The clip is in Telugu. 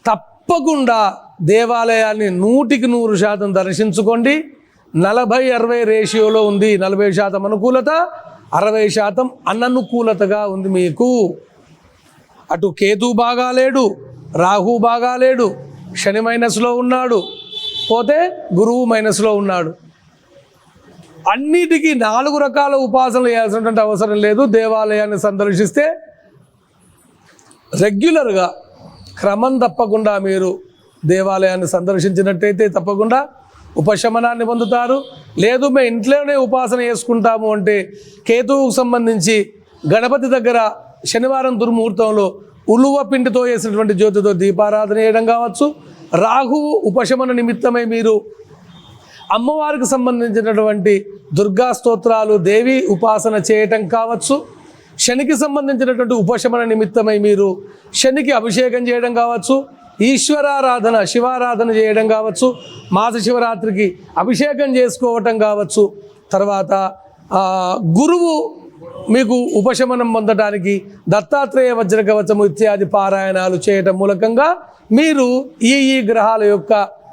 తప్పకుండా దేవాలయాన్ని 100% దర్శించుకోండి. 40-60 రేషియోలో ఉంది. 40% అనుకూలత, 60% అననుకూలతగా ఉంది మీకు. అటు కేతు బాగాలేడు, రాహు బాగాలేడు, శని మైనస్లో ఉన్నాడు, పోతే గురువు మైనస్లో ఉన్నాడు. అన్నిటికీ 4 రకాల ఉపాసనలు చేయాల్సినటువంటి అవసరం లేదు. దేవాలయాన్ని సందర్శిస్తే రెగ్యులర్గా క్రమం తప్పకుండా మీరు దేవాలయాన్ని సందర్శించినట్టయితే తప్పకుండా ఉపశమనాన్ని పొందుతారు. లేదు మేము ఇంట్లోనే ఉపాసన చేసుకుంటాము అంటే కేతువుకు సంబంధించి గణపతి దగ్గర శనివారం దుర్ముహూర్తంలో ఉలువ పిండితో చేసినటువంటి జ్యోతితో దీపారాధన చేయడం కావచ్చు. రాహువు ఉపశమన నిమిత్తమై మీరు అమ్మవారికి సంబంధించినటువంటి దుర్గా స్తోత్రాలు, దేవి ఉపాసన చేయటం కావచ్చు. శనికి సంబంధించినటువంటి ఉపశమన నిమిత్తమై మీరు శనికి అభిషేకం చేయడం కావచ్చు. ఈశ్వరారాధన, శివారాధన చేయడం కావచ్చు. మాస శివరాత్రికి అభిషేకం చేసుకోవటం కావచ్చు. తర్వాత గురువు మీకు ఉపశమనం పొందడానికి దత్తాత్రేయ వజ్ర కవచము ఇత్యాది పారాయణాలు చేయటం మూలకంగా మీరు ఈ గ్రహాల యొక్క